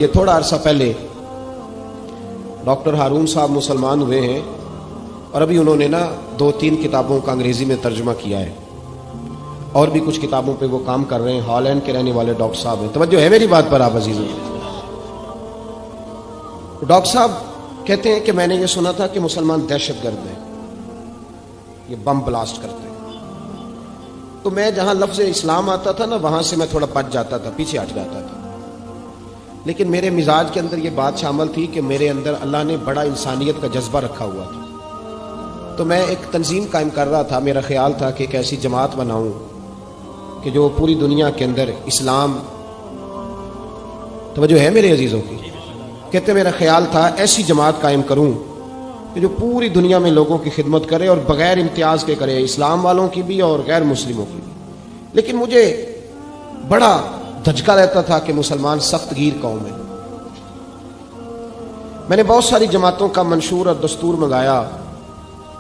یہ تھوڑا عرصہ پہلے ڈاکٹر ہارون صاحب مسلمان ہوئے ہیں اور ابھی انہوں نے 2-3 کتابوں کا انگریزی میں ترجمہ کیا ہے اور بھی کچھ کتابوں پہ وہ کام کر رہے ہیں. ہالینڈ کے رہنے والے ڈاکٹر صاحب ہیں. توجہ ہے میری بات پر آپ عزیزوں؟ ڈاکٹر صاحب کہتے ہیں کہ میں نے یہ سنا تھا کہ مسلمان دہشت گرد ہیں، یہ بم بلاسٹ کرتے ہیں. تو میں جہاں لفظ اسلام آتا تھا وہاں سے میں تھوڑا بچ جاتا تھا، پیچھے ہٹ جاتا تھا. لیکن میرے مزاج کے اندر یہ بات شامل تھی کہ میرے اندر اللہ نے بڑا انسانیت کا جذبہ رکھا ہوا تھا. تو میں ایک تنظیم قائم کر رہا تھا. میرا خیال تھا کہ ایک ایسی جماعت بناؤں کہ جو پوری دنیا کے اندر اسلام، توجہ ہے میرے عزیزوں کی، کہتے میرا خیال تھا ایسی جماعت قائم کروں کہ جو پوری دنیا میں لوگوں کی خدمت کرے اور بغیر امتیاز کے کرے، اسلام والوں کی بھی اور غیر مسلموں کی بھی. لیکن مجھے بڑا دھچکا رہتا تھا کہ مسلمان سخت گیر قوم ہے. میں نے بہت ساری جماعتوں کا منشور اور دستور منگایا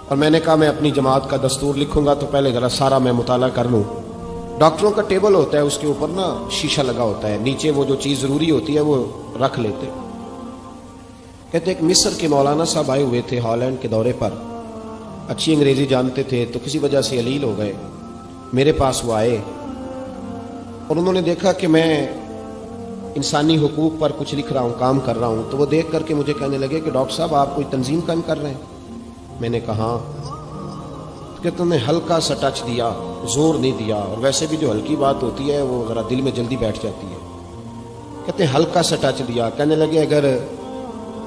اور میں نے کہا میں اپنی جماعت کا دستور لکھوں گا تو پہلے ذرا سارا میں مطالعہ کر لوں. ڈاکٹروں کا ٹیبل ہوتا ہے، اس کے اوپر شیشہ لگا ہوتا ہے، نیچے وہ جو چیز ضروری ہوتی ہے وہ رکھ لیتے. کہتے ایک مصر کے مولانا صاحب آئے ہوئے تھے ہالینڈ کے دورے پر، اچھی انگریزی جانتے تھے تو کسی وجہ سے علیل ہو گئے. میرے پاس وہ آئے اور انہوں نے دیکھا کہ میں انسانی حقوق پر کچھ لکھ رہا ہوں، کام کر رہا ہوں. تو وہ دیکھ کر کے مجھے کہنے لگے کہ ڈاکٹر صاحب آپ کوئی تنظیم قائم کر رہے ہیں؟ میں نے کہا کہ تم نے ہلکا سا ٹچ دیا، زور نہیں دیا، اور ویسے بھی جو ہلکی بات ہوتی ہے وہ ذرا دل میں جلدی بیٹھ جاتی ہے. کہتے ہیں ہلکا سا ٹچ دیا. کہنے لگے اگر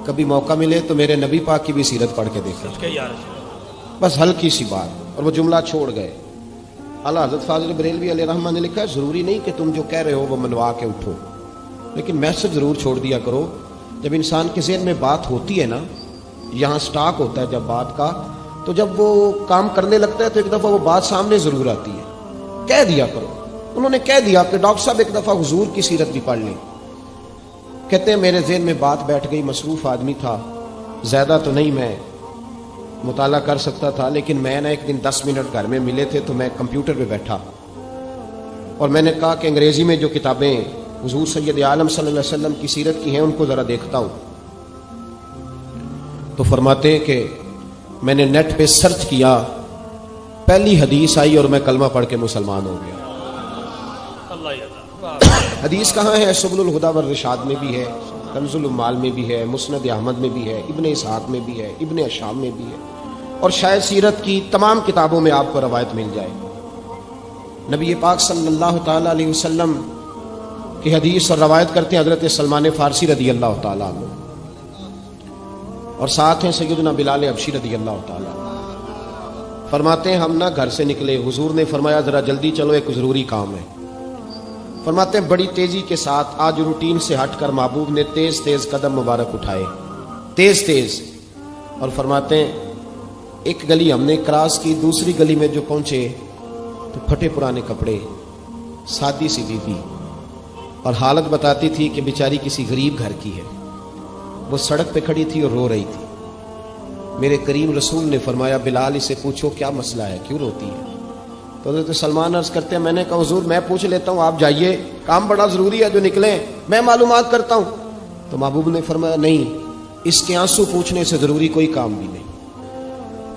کبھی موقع ملے تو میرے نبی پاک کی بھی سیرت پڑھ کے دیکھیں، بس ہلکی سی بات. اور وہ جملہ چھوڑ گئے. اعلیٰ حضرت فاضل بریلوی علیہ رحمہ نے لکھا ہے ضروری نہیں کہ تم جو کہہ رہے ہو وہ منوا کے اٹھو، لیکن میسج ضرور چھوڑ دیا کرو. جب انسان کے ذہن میں بات ہوتی ہے یہاں سٹاک ہوتا ہے جب بات کا، تو جب وہ کام کرنے لگتا ہے تو ایک دفعہ وہ بات سامنے ضرور آتی ہے. کہہ دیا کرو. انہوں نے کہہ دیا کہ ڈاکٹر صاحب ایک دفعہ حضور کی سیرت بھی پڑھ لیں. کہتے ہیں میرے ذہن میں بات بیٹھ گئی. مصروف آدمی تھا، زیادہ تو نہیں میں مطالعہ کر سکتا تھا، لیکن میں ایک دن 10 منٹ گھر میں ملے تھے تو میں کمپیوٹر پہ بیٹھا اور میں نے کہا کہ انگریزی میں جو کتابیں حضور سید عالم صلی اللہ علیہ وسلم کی سیرت کی ہیں ان کو ذرا دیکھتا ہوں. تو فرماتے ہیں کہ میں نے نیٹ پہ سرچ کیا، پہلی حدیث آئی اور میں کلمہ پڑھ کے مسلمان ہو گیا. حدیث کہاں ہے؟ سبل الہدی والرشاد میں بھی ہے، کنز الاموال میں بھی ہے، مسند احمد میں بھی ہے، ابن اسحاق میں بھی ہے، ابن اشام میں بھی ہے، اور شاید سیرت کی تمام کتابوں میں آپ کو روایت مل جائے. نبی پاک صلی اللہ تعالی علیہ وسلم کی حدیث اور روایت کرتے ہیں حضرت سلمان فارسی رضی اللہ تعالیٰ عنہ، اور ساتھ ہیں سیدنا بلال حبشی رضی اللہ تعالیٰ عنہ. فرماتے ہیں ہم گھر سے نکلے، حضور نے فرمایا ذرا جلدی چلو ایک ضروری کام ہے. فرماتے ہیں بڑی تیزی کے ساتھ آج روٹین سے ہٹ کر محبوب نے تیز تیز قدم مبارک اٹھائے، تیز تیز. اور فرماتے ہیں ایک گلی ہم نے کراس کی، دوسری گلی میں جو پہنچے تو پھٹے پرانے کپڑے، سادی سی بیوی، اور حالت بتاتی تھی کہ بیچاری کسی غریب گھر کی ہے. وہ سڑک پہ کھڑی تھی اور رو رہی تھی. میرے کریم رسول نے فرمایا بلال اسے پوچھو کیا مسئلہ ہے، کیوں روتی ہے؟ تو حضرت سلمان عرض کرتے ہیں میں نے کہا حضور میں پوچھ لیتا ہوں، آپ جائیے، کام بڑا ضروری ہے، جو نکلیں میں معلومات کرتا ہوں. تو محبوب نے فرمایا نہیں، اس کے آنسو پوچھنے سے ضروری کوئی کام بھی نہیں،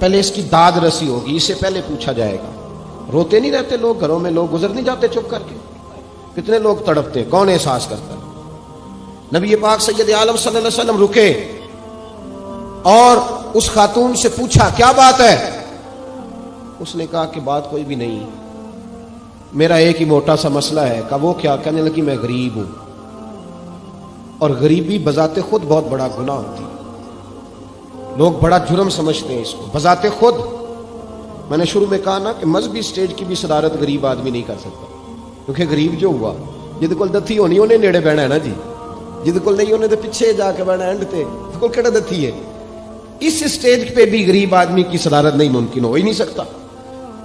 پہلے اس کی داد رسی ہوگی، اسے پہلے پوچھا جائے گا. روتے نہیں رہتے لوگ گھروں میں، لوگ گزر نہیں جاتے چپ کر کے؟ کتنے لوگ تڑپتے، کون احساس کرتا ہے؟ نبی پاک سید عالم صلی اللہ علیہ وسلم رکے اور اس خاتون سے پوچھا کیا بات ہے؟ اس نے کہا کہ بات کوئی بھی نہیں، میرا ایک ہی موٹا سا مسئلہ ہے. کہا وہ کیا؟ کہنے لگی میں غریب ہوں، اور غریبی بذات خود بہت بڑا گناہ ہوتی ہے، لوگ بڑا جرم سمجھتے ہیں اس کو بذات خود. میں نے شروع میں کہا کہ مذہبی سٹیج کی بھی صدارت غریب آدمی نہیں کر سکتا، کیونکہ غریب جو ہوا جد کول دتھی ہونی انہیں نیڑے بہنا ہے جی، جد کول نہیں انہیں تو پیچھے جا کے بہنا اینڈ تے کول کیڑا دتھی ہے. اس سٹیج پہ بھی غریب آدمی کی صدارت نہیں ممکن ہو ہی نہیں سکتا.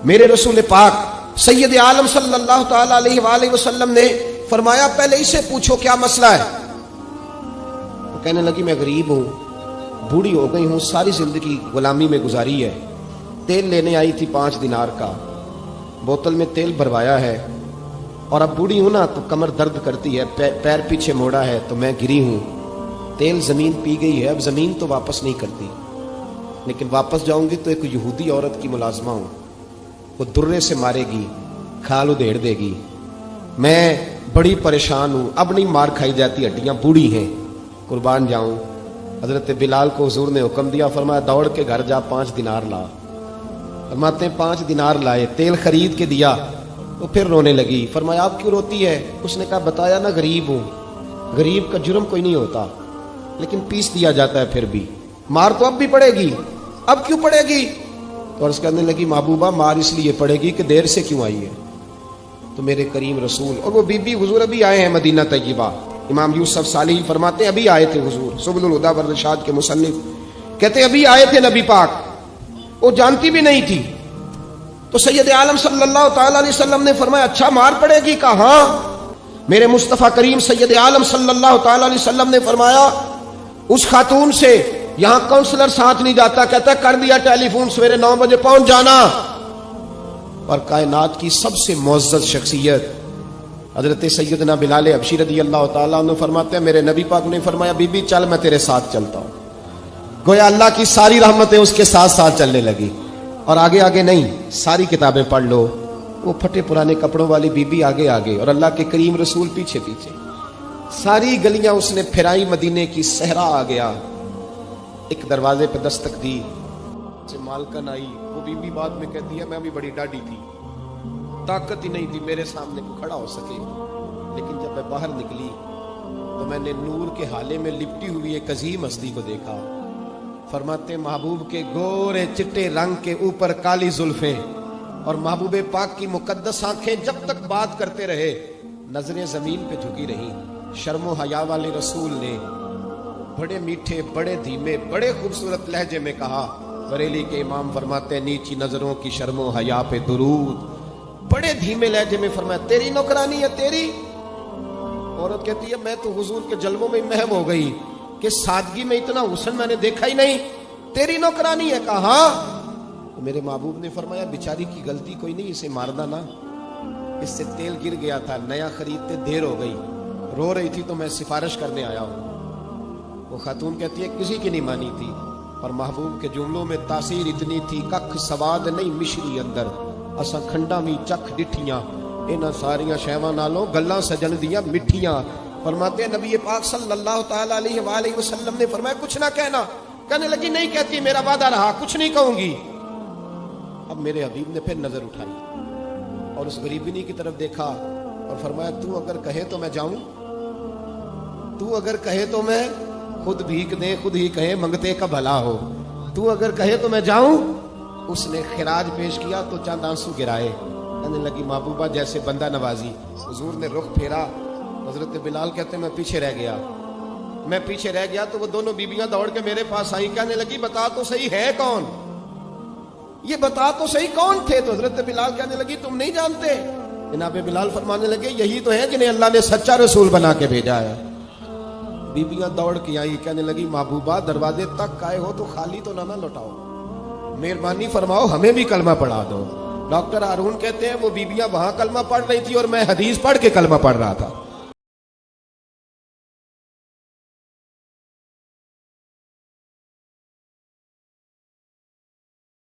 میرے رسول پاک سید عالم صلی اللہ تعالی علیہ وآلہ وسلم نے فرمایا پہلے اسے پوچھو کیا مسئلہ ہے. وہ کہنے لگی میں غریب ہوں، بوڑھی ہو گئی ہوں، ساری زندگی غلامی میں گزاری ہے. تیل لینے آئی تھی 5 دینار کا، بوتل میں تیل بھروایا ہے اور اب بوڑھی ہوں نا تو کمر درد کرتی ہے، پیر پیچھے موڑا ہے تو میں گری ہوں، تیل زمین پی گئی ہے، اب زمین تو واپس نہیں کرتی، لیکن واپس جاؤں گی تو ایک یہودی عورت کی ملازمہ ہوں، وہ درے سے مارے گی، کھال ادھیڑ دے گی، میں بڑی پریشان ہوں، اب نہیں مار کھائی جاتی، ہڈیاں بوڑھی ہیں، قربان جاؤں۔ حضرت بلال کو حضور نے حکم دیا، فرمایا دوڑ کے گھر جا 5 دینار لا۔ فرماتے ہیں 5 دینار لائے، تیل خرید کے دیا، تو پھر رونے لگی۔ فرمایا آپ کیوں روتی ہے؟ اس نے کہا بتایا نا غریب ہوں، غریب کا جرم کوئی نہیں ہوتا، لیکن پیس دیا جاتا ہے، پھر بھی مار تو اب بھی پڑے گی، اب کیوں پڑے گی؟ تو عرض کرنے لگی محبوبہ مار اس لیے پڑے گی کہ دیر سے کیوں آئی ہے؟ تو میرے کریم رسول، اور وہ بی بی حضور ابھی آئے ہیں مدینہ طیبہ، امام یوسف صالحی فرماتے ہیں ابھی آئے تھے حضور، سبل الہدی والرشاد کے مصنف کہتے ہیں ابھی آئے تھے نبی پاک، وہ جانتی بھی نہیں تھی۔ تو سید عالم صلی اللہ تعالی علیہ وسلم نے فرمایا اچھا مار پڑے گی؟ کہا ہاں۔ میرے مصطفیٰ کریم سید عالم صلی اللہ تعالی علیہ وسلم نے فرمایا اس خاتون سے یہاں کونسلر ساتھ نہیں جاتا، کہتا کر دیا ٹیلی فون، سویرے 9 بجے پہنچ جانا۔ اور کائنات کی سب سے معزز شخصیت حضرت سیدنا بلال حبشی رضی اللہ تعالیٰ عنہ فرماتے ہیں میرے نبی پاک نے فرمایا بی بی چل میں تیرے ساتھ چلتا ہوں، گویا اللہ کی ساری رحمتیں اس کے ساتھ ساتھ چلنے لگی۔ اور آگے آگے نہیں، ساری کتابیں پڑھ لو، وہ پھٹے پرانے کپڑوں والی بی بی آگے آگے اور اللہ کے کریم رسول پیچھے پیچھے، ساری گلیاں اس نے پھرائی، مدینے کی صحرا آ گیا۔ ایک دروازے پہ دستک دی، مالکن آئی، وہ بی بی بعد میں کہتی ہے میں بھی بڑی ڈاڈی تھی، طاقت ہی نہیں تھی میرے سامنے کو کھڑا ہو سکے، لیکن جب میں باہر نکلی تو میں نے نور کے حالے میں لپٹی ہوئی ایک عظیم ہستی کو دیکھا۔ فرماتے محبوب کے گورے چٹے رنگ کے اوپر کالی زلفیں اور محبوب پاک کی مقدس آنکھیں جب تک بات کرتے رہے نظریں زمین پہ جھکی رہی۔ شرم و حیا والے رسول نے بڑے میٹھے، بڑے دھیمے، بڑے خوبصورت لہجے میں کہا، بریلی کے امام فرماتے ہیں نیچی نظروں کی شرم و حیا پہ درود، بڑے دھیمے لہجے میں فرمایا تیری نوکرانی ہے تیری؟ عورت کہتی ہے میں تو حضور کے جلووں میں محو ہو گئی کہ سادگی میں اتنا حسن میں نے دیکھا ہی نہیں، تیری نوکرانی ہے؟ کہا ہاں۔ تو میرے محبوب نے فرمایا بیچاری کی غلطی کوئی نہیں، اسے مارنا نا، اس سے تیل گر گیا تھا، نیا خریدتے دیر ہو گئی، رو رہی تھی تو میں سفارش کرنے آیا ہوں۔ وہ خاتون کہتی ہے کسی کی نہیں مانی تھی، اور محبوب کے جملوں میں تاثیر اتنی تھی ککھ سواد نہیں مشری اندر، اساں کھنڈا بھی چکھ ڈٹھیاں، انہاں ساریاں شیواں نالوں گلاں سجن دیاں مٹھیاں۔ فرماتے ہیں نبی پاک صلی اللہ تعالی علیہ وآلہ وسلم نے فرمایا کچھ نہ کہنا، کہنے لگی نہیں کہتی، میرا وعدہ رہا، کچھ نہیں کہوں گی۔ اب میرے حبیب نے پھر نظر اٹھائی اور اس غریبنی کی طرف دیکھا اور فرمایا تو اگر کہے تو میں جاؤں، تو اگر کہے تو میں خود بھیک دے، خود ہی کہے منگتے کا بھلا ہو، تو اگر کہے تو میں جاؤں۔ اس نے خراج پیش کیا تو چند آنسو گرائے، کہنے لگی محبوبہ جیسے بندہ نوازی۔ حضور نے رخ پھیرا، حضرت بلال کہتے ہیں میں پیچھے رہ گیا تو وہ دونوں بیبیاں دوڑ کے میرے پاس آئیں، کہنے لگی بتا تو صحیح ہے کون، یہ بتا تو صحیح کون تھے؟ تو حضرت بلال کہنے لگی تم نہیں جانتے؟ جناب بلال فرمانے لگے یہی تو ہیں جنہیں اللہ نے سچا رسول بنا کے بھیجا ہے۔ بیبیاں دوڑ کے آئی، کہنے لگی محبوبہ دروازے تک آئے ہو تو خالی تو نہ لوٹاؤ، مہربانی فرماؤ ہمیں بھی کلمہ پڑھا دو۔ ڈاکٹر ہارون کہتے ہیں وہ بیبیاں وہاں کلمہ پڑھ رہی تھی اور میں حدیث پڑھ کے کلمہ پڑھ رہا تھا۔